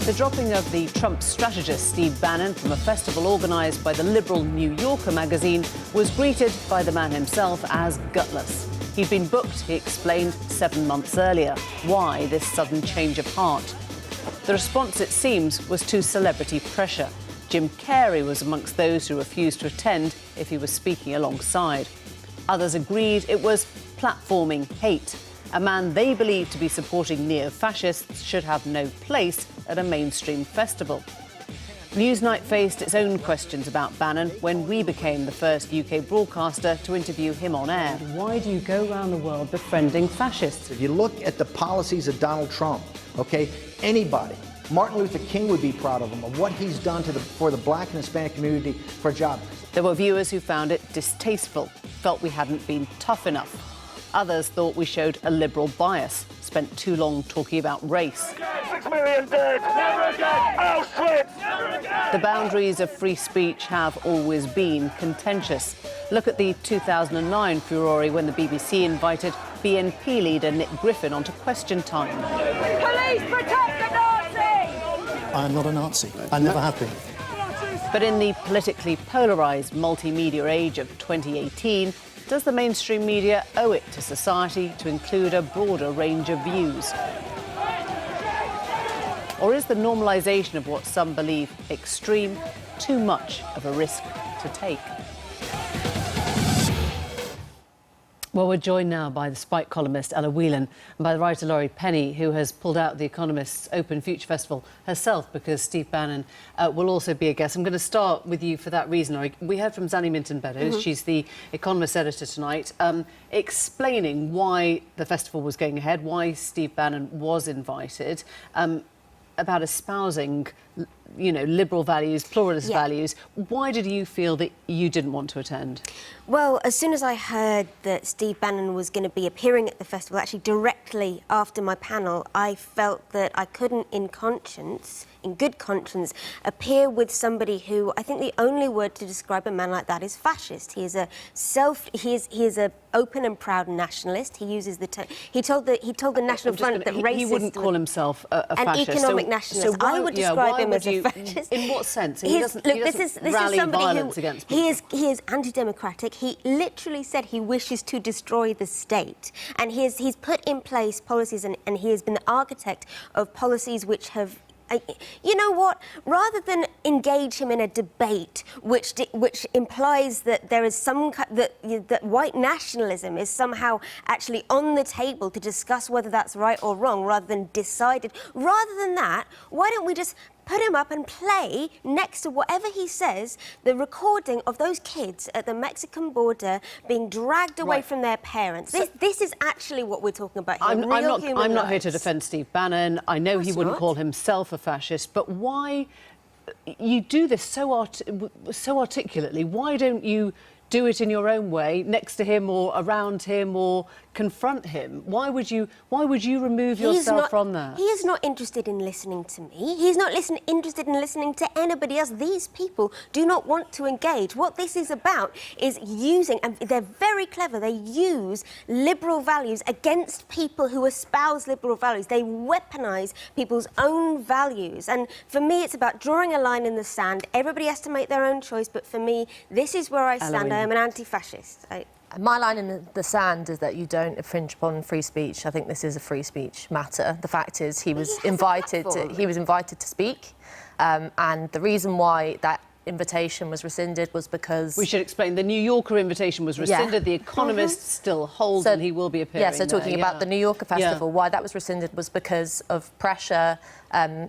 The dropping of the Trump strategist Steve Bannon from a festival organised by the liberal New Yorker magazine was greeted by the man himself as gutless. He'd been booked, he explained, 7 months earlier. Why this sudden change of heart? The response, it seems, was to celebrity pressure. Jim Carrey was amongst those who refused to attend if he was speaking alongside. Others agreed it was platforming hate. A man they believed to be supporting neo-fascists should have no place at a mainstream festival. Newsnight faced its own questions about Bannon when we became the first UK broadcaster to interview him on air. Why do you go around the world befriending fascists? If you look at the policies of Donald Trump, okay, anybody, Martin Luther King would be proud of him, of what he's done for the black and Hispanic community for jobs. There were viewers who found it distasteful, felt we hadn't been tough enough. Others thought we showed a liberal bias, spent too long talking about race. 6 million dead! Never again! Auschwitz! Never again! The boundaries of free speech have always been contentious. Look at the 2009 furore when the BBC invited BNP leader Nick Griffin onto Question Time. Police protect the Nazis! I am not a Nazi. I never have been. But in the politically polarised multimedia age of 2018, does the mainstream media owe it to society to include a broader range of views? Or is the normalisation of what some believe extreme too much of a risk to take? Well, we're joined now by the Spike columnist Ella Whelan and by the writer Laurie Penny, who has pulled out The Economist's Open Future Festival herself because Steve Bannon will also be a guest. I'm going to start with you for that reason, Laurie. We heard from Zanny Minton-Meadows, she's the Economist editor tonight, explaining why the festival was going ahead, why Steve Bannon was invited, about espousing, you know, liberal values, pluralist values. Why did you feel that you didn't want to attend? Well, as soon as I heard that Steve Bannon was going to be appearing at the festival, actually directly after my panel, I felt that I couldn't, in good conscience, appear with somebody who, I think the only word to describe a man like that is fascist. He is a open and proud nationalist. He uses the term. He told the National Front that racist. He wouldn't call himself a fascist. An economic nationalist. So why, I would describe him as a fascist. In what sense? He doesn't rally violence against people. He is anti-democratic. He literally said he wishes to destroy the state, and he's put in place policies, and he has been the architect of policies which have. You know what? Rather than engage him in a debate which implies that there is that white nationalism is somehow actually on the table to discuss whether that's right or wrong, rather than decided. Rather than that, why don't we just put him up and play next to whatever he says, the recording of those kids at the Mexican border being dragged away from their parents. This is actually what we're talking about here. I'm not here to defend Steve Bannon. I know he wouldn't call himself a fascist, but why you do this so articulately? Why don't you do it in your own way, next to him or around him or confront him? Why would you remove yourself from that? He is not interested in listening to me. He's not interested in listening to anybody else. These people do not want to engage. What this is about is using, and they're very clever, they use liberal values against people who espouse liberal values. They weaponise people's own values. And for me, it's about drawing a line in the sand. Everybody has to make their own choice, but for me, this is where I stand. I am an anti-fascist. My line in the sand is that you don't infringe upon free speech. I think this is a free speech matter. The fact is, he was invited to speak, and the reason why that invitation was rescinded was because... We should explain. The New Yorker invitation was rescinded. The Economist still holds, and he will be appearing Yeah, so talking about the New Yorker Festival, why that was rescinded was because of pressure,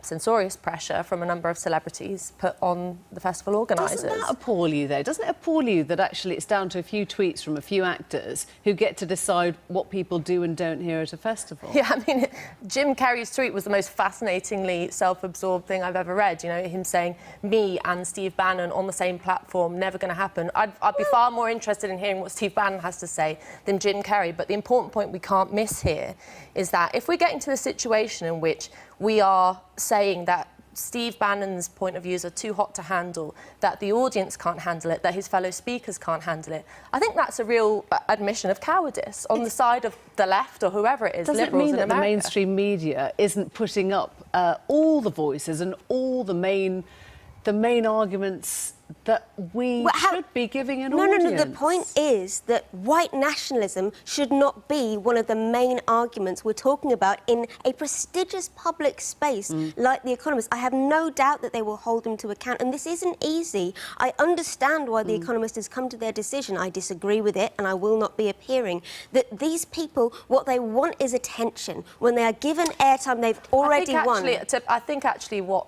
censorious pressure from a number of celebrities put on the festival organisers. Doesn't that appall you, though? Doesn't it appall you that actually it's down to a few tweets from a few actors who get to decide what people do and don't hear at a festival? Yeah, I mean, Jim Carrey's tweet was the most fascinatingly self-absorbed thing I've ever read. You know, him saying, me and Steve Bannon on the same platform, never going to happen. I'd be far more interested in hearing what Steve Bannon has to say than Jim Carrey. But the important point we can't miss here is that if we get into a situation in which we are saying that Steve Bannon's point of views are too hot to handle, that the audience can't handle it, that his fellow speakers can't handle it. I think that's a real admission of cowardice on the side of the left or whoever it is, Does it liberals mean in that the America. mainstream media isn't putting up all the voices and all the main arguments that we should be giving an audience? No. The point is that white nationalism should not be one of the main arguments we're talking about in a prestigious public space like The Economist. I have no doubt that they will hold him to account, and this isn't easy. I understand why The Economist has come to their decision. I disagree with it, and I will not be appearing. That these people, what they want is attention. When they are given airtime, they've already won. I think actually what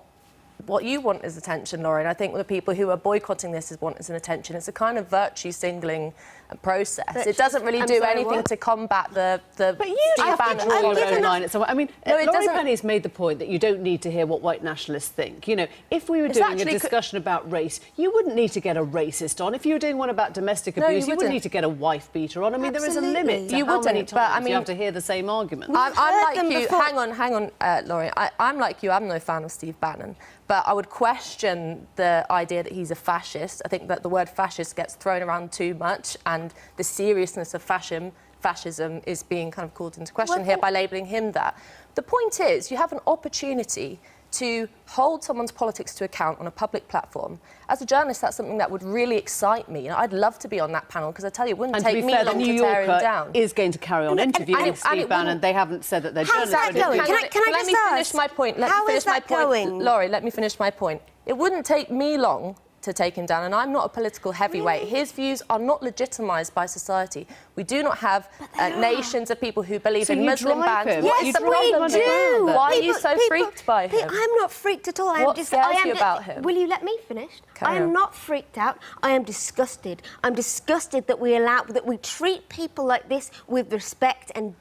you want is attention, Lauren. I think the people who are boycotting this want is an attention. It's a kind of virtue singling process. It doesn't really do anything to combat the But you Steve have to Bannon draw your policy. own line at some point. I mean, No, it Laurie doesn't. Penny's made the point that you don't need to hear what white nationalists think. You know, if we were doing a actually discussion about race, you wouldn't need to get a racist on. If you were doing one about domestic No, abuse, you you wouldn't wouldn't. need to get a wife beater on. I mean, there is a limit to You how many wouldn't, but, times I mean, you have to hear the same argument. I'm heard like them you. before. Hang on, Laurie. I'm like you. I'm no fan of Steve Bannon, but I would question the idea that he's a fascist. I think that the word fascist gets thrown around too much, and the seriousness of fascism is being kind of called into question here by labelling him that. The point is, you have an opportunity to hold someone's politics to account on a public platform. As a journalist, that's something that would really excite me. You know, I'd love to be on that panel because I tell you, it wouldn't And to take be me fair, the long New to tear him Yorker down. is going to carry on interviewing and Steve it Bannon. wouldn't- They haven't said that they're How's journalists. that going? Hang Can on, I just let me ask? finish my point. Let How me finish is that my point. going? Laurie, let me finish my point. It wouldn't take me long to take him down, and I'm not a political heavyweight. Really? His views are not legitimised by society. We do not have nations of people who believe So in you Muslim drive bans. him? What You is the drive problem? him do. Why are you so freaked by him? I'm not freaked at all. What scares you about him? Will you let me finish? Carry I am on. not freaked out. I am disgusted. I'm disgusted that we treat people like this with respect and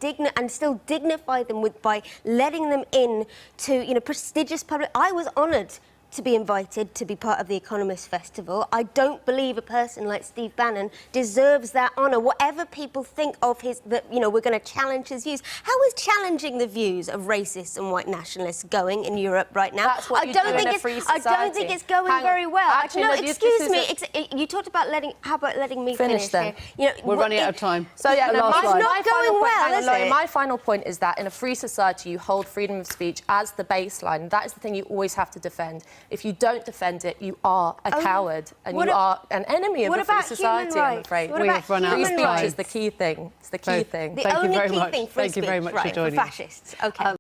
still dignify them by letting them in to prestigious public. I was honoured to be invited to be part of the Economist Festival. I don't believe a person like Steve Bannon deserves that honour. Whatever people think of we're going to challenge his views. How is challenging the views of racists and white nationalists going in Europe right now? That's what you do in a free I don't society. think it's going Hang on. very well. Actually, no, no, this excuse is me. You talked about how about letting me Finish then. here? We're running out of time. So yeah, no, Last my, slide. my Not final going point, well, hang on, is Laurie, it? my final point is that in a free society you hold freedom of speech as the baseline. That is the thing you always have to defend. If you don't defend it, you are a coward and what you a- are an enemy of what a free about human society, I'm rights? afraid. What We about have run out Free of human speech time. is the key thing. It's the key thing. The Thank you only very key much. thing, free Thank you very speech, much for right, joining for us. fascists. Okay.